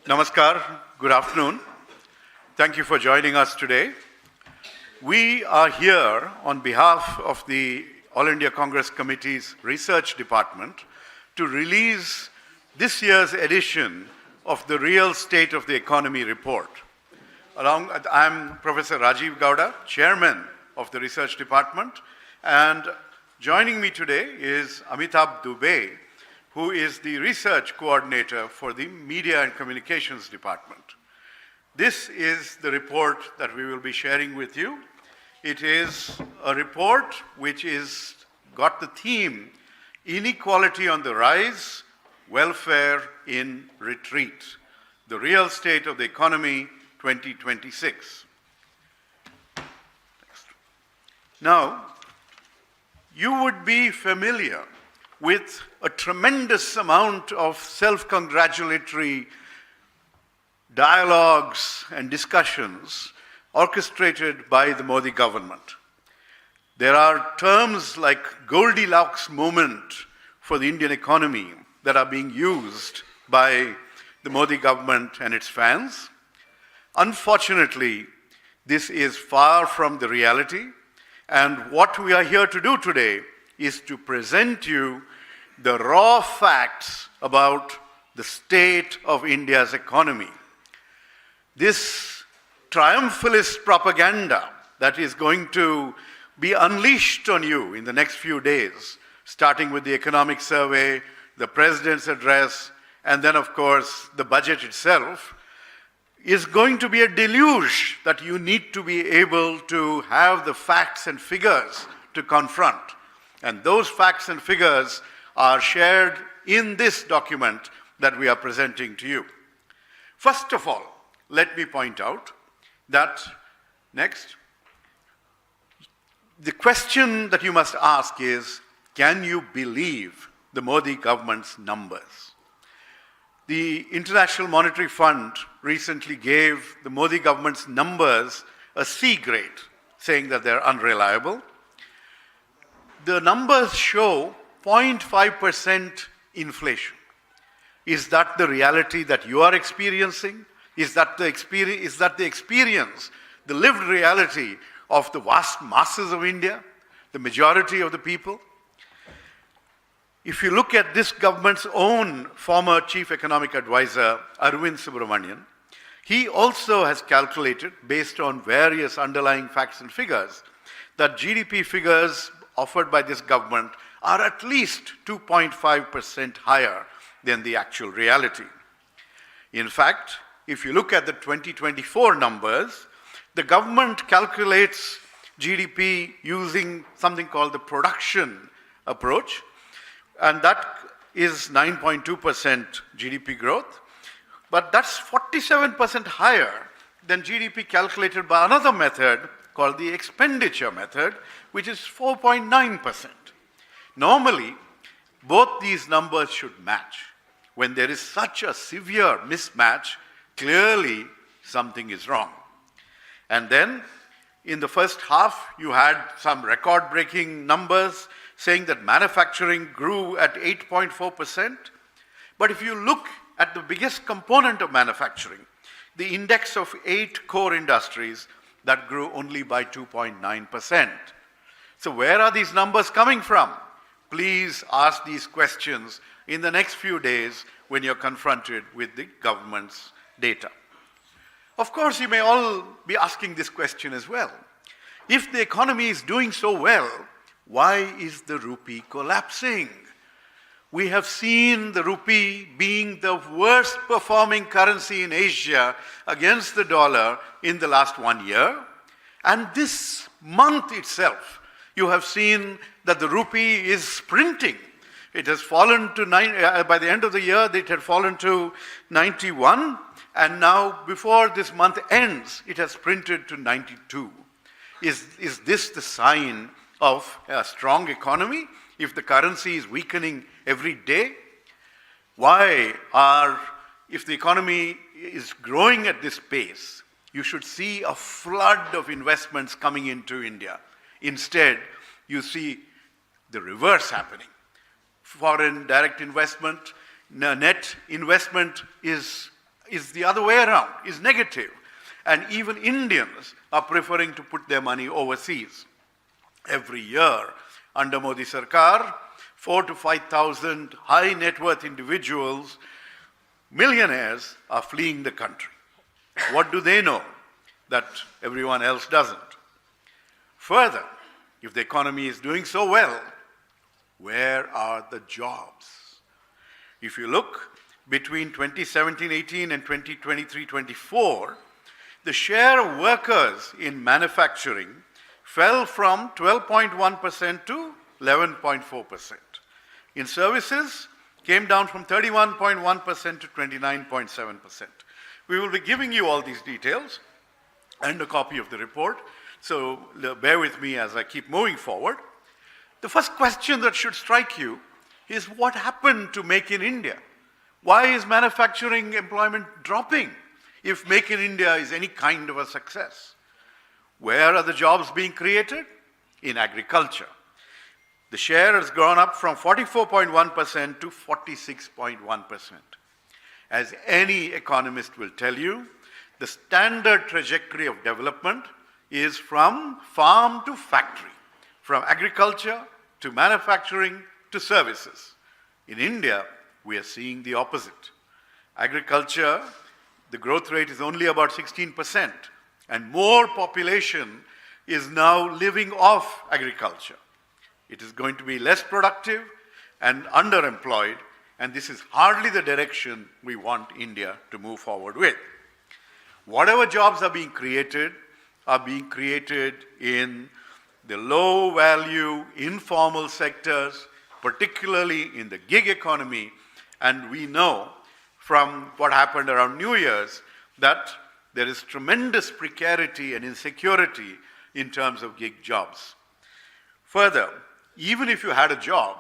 Namaskar, good afternoon. Thank you for joining us today. We are here on behalf of the All India Congress Committee's Research Department to release this year's edition of the Real State of the Economy report. I'm Professor Rajeev Gowda, Chairman of the Research Department, and joining me today is Amitabh Dubey, who is the Research Coordinator for the Media and Communications Department. This is the report that we will be sharing with you. It is a report which is got the theme, Inequality on the Rise, Welfare in Retreat, the Real State of the Economy 2026. Now, you would be familiar with a tremendous amount of self-congratulatory dialogues and discussions orchestrated by the Modi government. There are terms like Goldilocks moment for the Indian economy that are being used by the Modi government and its fans. Unfortunately, this is far from the reality, and what we are here to do today is to present you the raw facts about the state of India's economy. This triumphalist propaganda that is going to be unleashed on you in the next few days, starting with the economic survey, the president's address, and then, of course, the budget itself, is going to be a deluge that you need to be able to have the facts and figures to confront. And those facts and figures are shared in this document that we are presenting to you. First of all, let me point out that, next, the question that you must ask is, can you believe the Modi government's numbers? The International Monetary Fund recently gave the Modi government's numbers a C grade, saying that they're unreliable. The numbers show 0.5% inflation. Is that the reality that you are experiencing? Is that the experience, the lived reality of the vast masses of India, the majority of the people? If you look at this government's own former chief economic advisor, Arvind Subramanian, he also has calculated, based on various underlying facts and figures, that GDP figures offered by this government are at least 2.5% higher than the actual reality. In fact, if you look at the 2024 numbers, the government calculates GDP using something called the production approach, and that is 9.2% GDP growth, but that's 47% higher than GDP calculated by another method called the expenditure method, which is 4.9%. Normally, both these numbers should match. When there is such a severe mismatch, clearly something is wrong. And then, in the first half, you had some record-breaking numbers saying that manufacturing grew at 8.4%. But if you look at the biggest component of manufacturing, the index of 8 core industries, that grew only by 2.9%. So where are these numbers coming from? Please ask these questions in the next few days when you're confronted with the government's data. Of course, you may all be asking this question as well. If the economy is doing so well, why is the rupee collapsing? We have seen the rupee being the worst performing currency in Asia against the dollar in the last 1 year. And this month itself, you have seen that the rupee is sprinting. It has fallen to by the end of the year, it had fallen to 91. And now, before this month ends, it has sprinted to 92. Is this the sign of a strong economy if the currency is weakening every day? If the economy is growing at this pace, you should see a flood of investments coming into India. Instead, you see the reverse happening. Foreign direct investment, net investment is is the other way around, is negative. And even Indians are preferring to put their money overseas. Every year, under Modi Sarkar, 4,000 to 5,000 high net worth individuals, millionaires, are fleeing the country. What do they know that everyone else doesn't? Further, if the economy is doing so well, where are the jobs? If you look between 2017-18 and 2023-24, the share of workers in manufacturing fell from 12.1% to 11.4%. In services, came down from 31.1% to 29.7%. We will be giving you all these details and a copy of the report, so bear with me as I keep moving forward. The first question that should strike you is, what happened to Make in India? Why is manufacturing employment dropping if Make in India is any kind of a success? Where are the jobs being created? In agriculture. The share has gone up from 44.1% to 46.1%. As any economist will tell you, the standard trajectory of development is from farm to factory, from agriculture to manufacturing to services. In India, we are seeing the opposite. Agriculture, the growth rate is only about 16%, and more population is now living off agriculture. It is going to be less productive and underemployed, and this is hardly the direction we want India to move forward with. Whatever jobs are being created in the low-value, informal sectors, particularly in the gig economy, and we know from what happened around New Year's that there is tremendous precarity and insecurity in terms of gig jobs. Further, even if you had a job,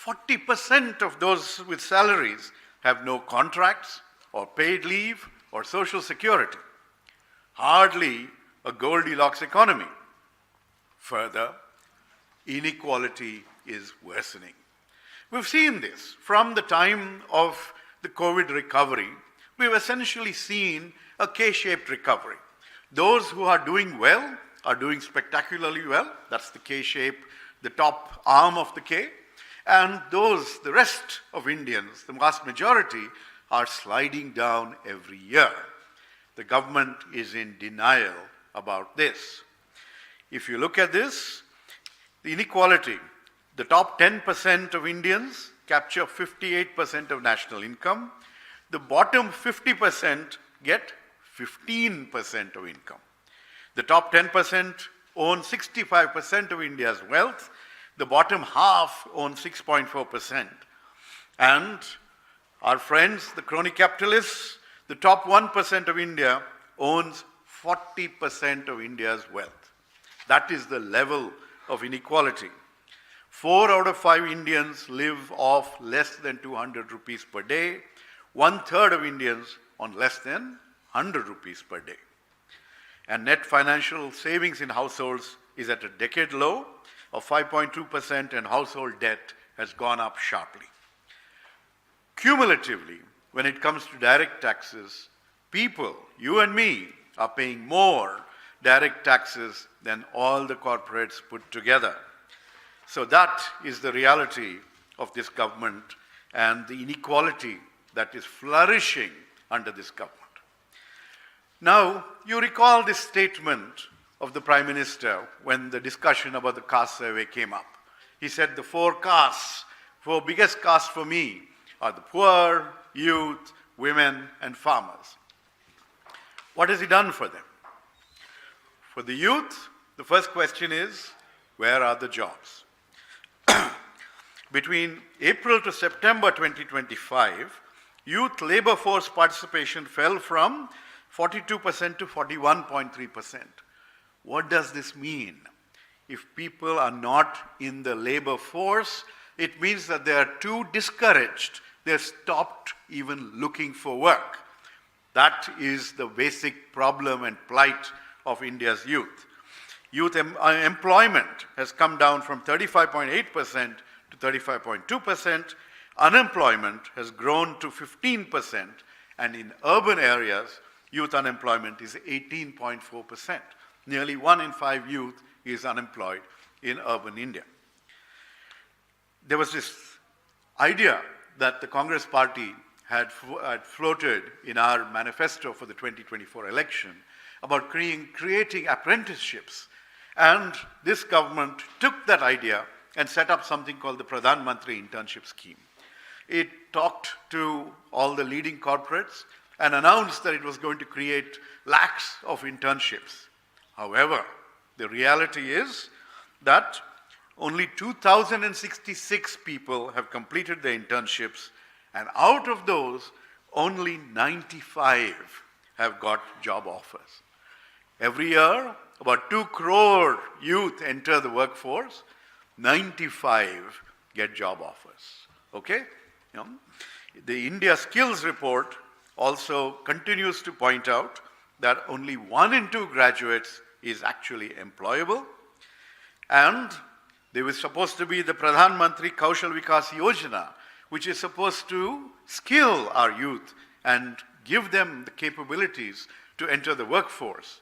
40% of those with salaries have no contracts or paid leave or social security. Hardly a Goldilocks economy. Further, inequality is worsening. We've seen this from the time of the COVID recovery. We've essentially seen a K-shaped recovery. Those who are doing well are doing spectacularly well. That's the K-shape, the top arm of the K. And those, the rest of Indians, the vast majority, are sliding down every year. The government is in denial about this. If you look at this, the inequality, the top 10% of Indians capture 58% of national income. The bottom 50% get 15% of income. The top 10% own 65% of India's wealth. The bottom half own 6.4%. And our friends, the crony capitalists, the top 1% of India owns 40% of India's wealth. That is the level of inequality. 4 out of 5 Indians live off less than 200 rupees per day. 1/3 of Indians on less than 100 rupees per day. And net financial savings in households is at a decade low of 5.2%, and household debt has gone up sharply. Cumulatively, when it comes to direct taxes, people, you and me, are paying more direct taxes than all the corporates put together. So that is the reality of this government and the inequality that is flourishing under this government. Now, you recall this statement of the Prime Minister when the discussion about the caste survey came up. He said the 4 castes, 4 biggest castes for me are the poor, youth, women, and farmers. What has he done for them? For the youth, the first question is, where are the jobs? Between April to September 2025, youth labor force participation fell from 42% to 41.3%. What does this mean? If people are not in the labor force, it means that they are too discouraged. They've stopped even looking for work. That is the basic problem and plight of India's youth. Youth employment has come down from 35.8% to 35.2%. Unemployment has grown to 15%, And in urban areas, youth unemployment is 18.4%. Nearly 1 in 5 youth is unemployed in urban India. There was this idea that the Congress party had floated in our manifesto for the 2024 election about creating apprenticeships. And this government took that idea and set up something called the Pradhan Mantri Internship Scheme. It talked to all the leading corporates and announced that it was going to create lakhs of internships. However, the reality is that only 2,066 people have completed their internships, and out of those, only 95 have got job offers. Every year, about 2 crore youth enter the workforce, 95 get job offers. Okay? You know, the India Skills Report also continues to point out that only 1 in 2 graduates is actually employable, and there was supposed to be the Pradhan Mantri Kaushal Vikas Yojana, which is supposed to skill our youth and give them the capabilities to enter the workforce.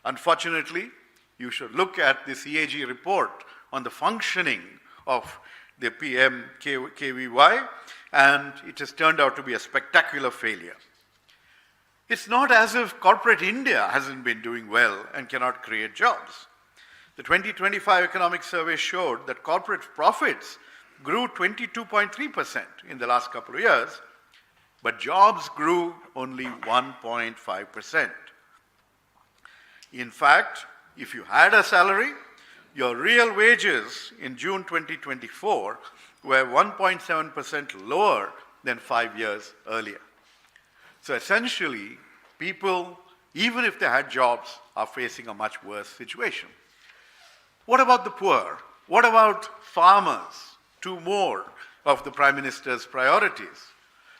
Unfortunately, you should look at the CAG report on the functioning of the PMKVY, and it has turned out to be a spectacular failure. It's not as if corporate India hasn't been doing well and cannot create jobs. The 2025 economic survey showed that corporate profits grew 22.3% in the last couple of years, but jobs grew only 1.5%. In fact, if you had a salary, your real wages in June 2024 were 1.7% lower than 5 years earlier. So essentially, people, even if they had jobs, are facing a much worse situation. What about the poor? What about farmers? 2 more of the Prime Minister's priorities.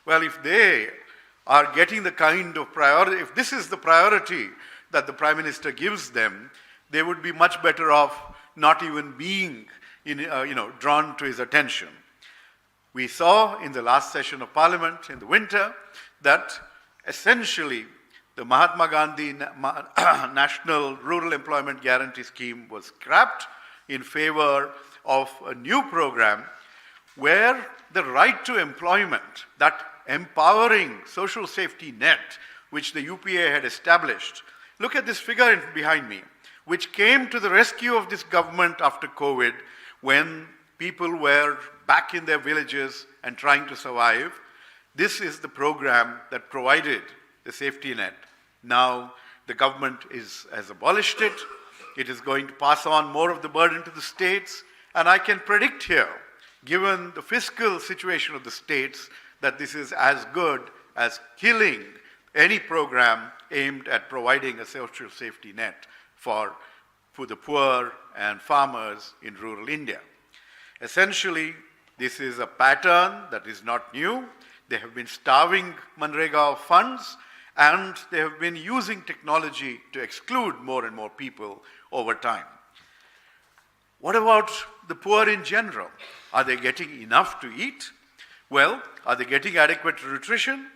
Well, if they are getting the kind of priority, if this is the priority that the Prime Minister gives them, they would be much better off not even being drawn to his attention. We saw in the last session of Parliament in the winter that essentially the Mahatma Gandhi National Rural Employment Guarantee Scheme was scrapped in favor of a new program where the right to employment, that empowering social safety net which the UPA had established. Look at this figure behind me, which came to the rescue of this government after COVID when people were back in their villages and trying to survive. This is the program that provided the safety net. Now the government has abolished it. It is going to pass on more of the burden to the states. And I can predict here, given the fiscal situation of the states, that this is as good as killing any program aimed at providing a social safety net for the poor and farmers in rural India. Essentially, this is a pattern that is not new. They have been starving Manrega of funds, and they have been using technology to exclude more and more people over time. What about the poor in general? Are they getting enough to eat? Well, are they getting adequate nutrition?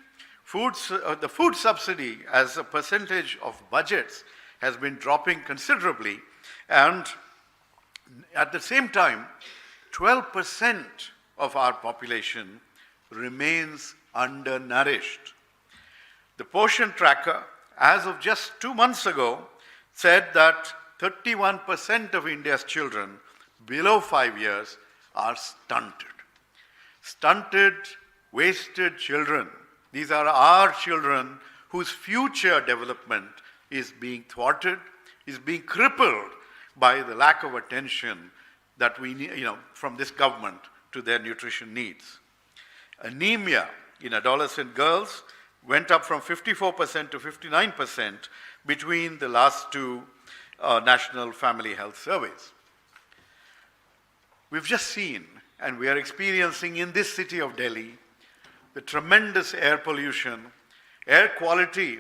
The food subsidy as a percentage of budgets has been dropping considerably, and at the same time, 12% of our population remains undernourished. The portion tracker, as of just 2 months ago, said that 31% of India's children below 5 years are stunted. Stunted, wasted children. These are our children whose future development is being thwarted, is being crippled by the lack of attention that we need, from this government to their nutrition needs. Anemia in adolescent girls went up from 54% to 59% between the last 2 national family health surveys. We've just seen, and we are experiencing in this city of Delhi, the tremendous air pollution, air quality,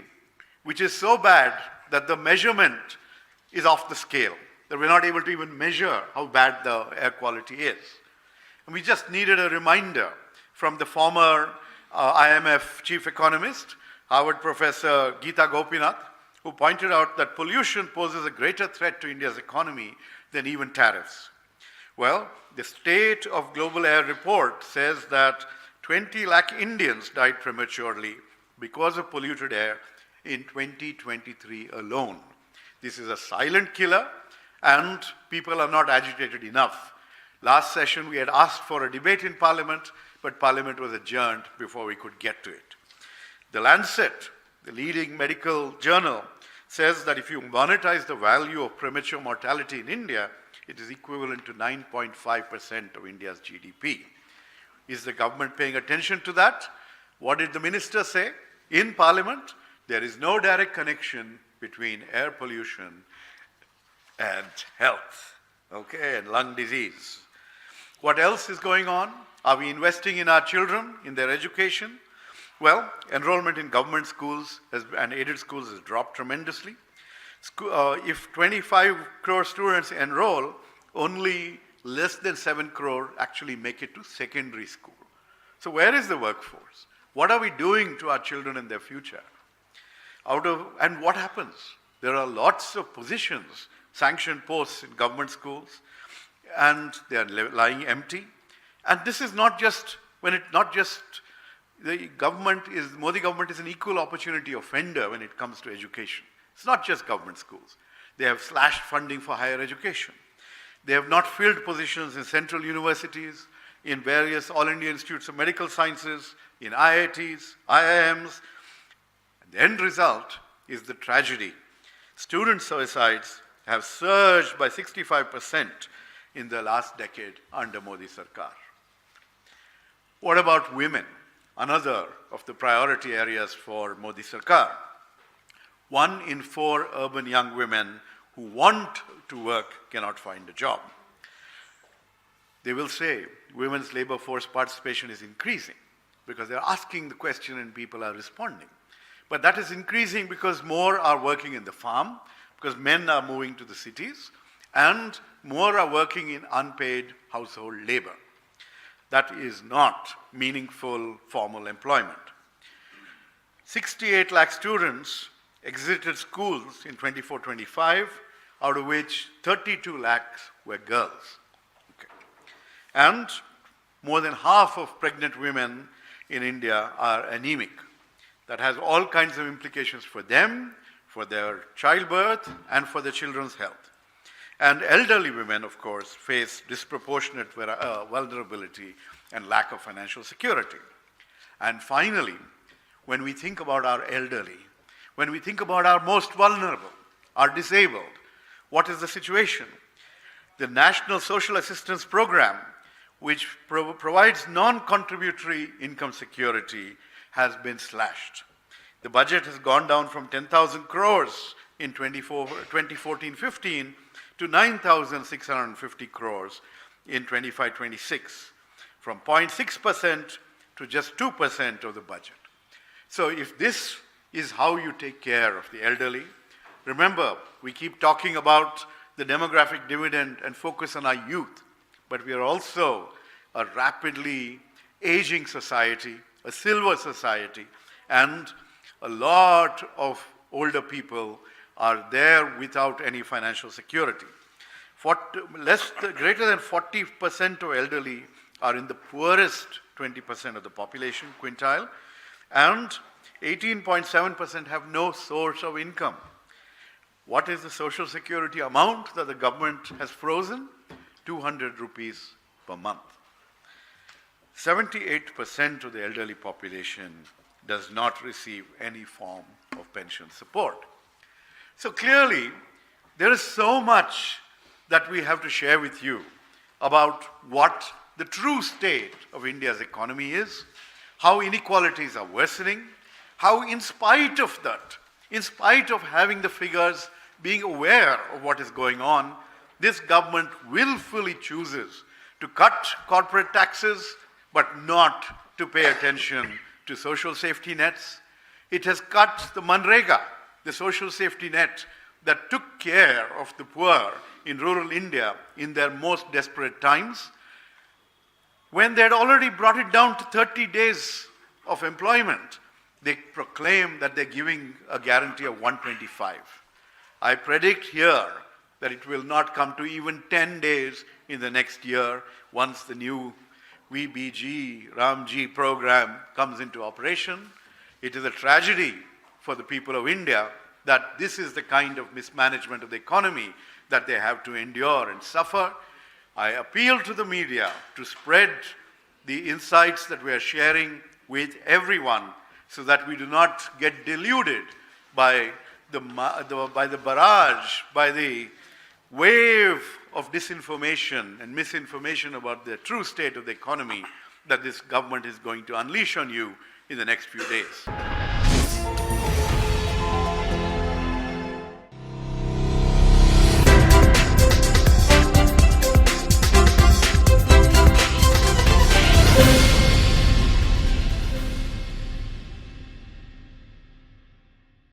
which is so bad that the measurement is off the scale, that we're not able to even measure how bad the air quality is. And we just needed a reminder from the former IMF chief economist, Harvard professor Geeta Gopinath, who pointed out that pollution poses a greater threat to India's economy than even tariffs. Well, the State of Global Air report says that 20 lakh Indians died prematurely because of polluted air in 2023 alone. This is a silent killer, and people are not agitated enough. Last session, we had asked for a debate in Parliament, but Parliament was adjourned before we could get to it. The Lancet, the leading medical journal, says that if you monetize the value of premature mortality in India, it is equivalent to 9.5% of India's GDP. Is the government paying attention to that? What did the minister say? In Parliament, there is no direct connection between air pollution and health, okay, and lung disease. What else is going on? Are we investing in our children, in their education? Well, enrollment in government schools and aided schools has dropped tremendously. If 25 crore students enroll, only less than 7 crore actually make it to secondary school. So where is the workforce? What are we doing to our children and their future? And what happens? There are lots of positions, sanctioned posts in government schools, and they are lying empty. And this is not just, Modi government is an equal opportunity offender when it comes to education. It's not just government schools. They have slashed funding for higher education. They have not filled positions in central universities, in various All India Institutes of Medical Sciences, in IITs, IIMs. And the end result is the tragedy. Student suicides have surged by 65% in the last decade under Modi Sarkar. What about women? Another of the priority areas for Modi Sarkar. 1 in 4 urban young women who want to work cannot find a job. They will say women's labor force participation is increasing because they're asking the question and people are responding. But that is increasing because more are working in the farm, because men are moving to the cities, and more are working in unpaid household labor. That is not meaningful formal employment. 68 lakh students exited schools in 24-25, out of which 32 lakhs were girls. Okay. And more than half of pregnant women in India are anemic. That has all kinds of implications for them, for their childbirth, and for the children's health. And elderly women, of course, face disproportionate vulnerability and lack of financial security. And finally, when we think about our elderly, when we think about our most vulnerable, our disabled, what is the situation? The National Social Assistance Program, which provides non-contributory income security, has been slashed. The budget has gone down from 10,000 crores in 2014-15 to 9,650 crores in 25-26, from 0.6% to just 2% of the budget. So if this is how you take care of the elderly, remember, we keep talking about the demographic dividend and focus on our youth, but we are also a rapidly aging society, a silver society, and a lot of older people are there without any financial security. Greater than 40% of elderly are in the poorest 20% of the population quintile, and 18.7% have no source of income. What is the social security amount that the government has frozen? 200 rupees per month. 78% of the elderly population does not receive any form of pension support. So clearly, there is so much that we have to share with you about what the true state of India's economy is, how inequalities are worsening, how in spite of that, in spite of having the figures, being aware of what is going on, this government willfully chooses to cut corporate taxes, but not to pay attention to social safety nets. It has cut the Manrega, the social safety net that took care of the poor in rural India in their most desperate times, when they had already brought it down to 30 days of employment. they proclaim that they're giving a guarantee of 125. I predict here that it will not come to even 10 days in the next year once the new VBG, Ramji program comes into operation. It is a tragedy for the people of India that this is the kind of mismanagement of the economy that they have to endure and suffer. I appeal to the media to spread the insights that we are sharing with everyone so that we do not get deluded by the barrage, by the wave of disinformation and misinformation about the true state of the economy that this government is going to unleash on you in the next few days.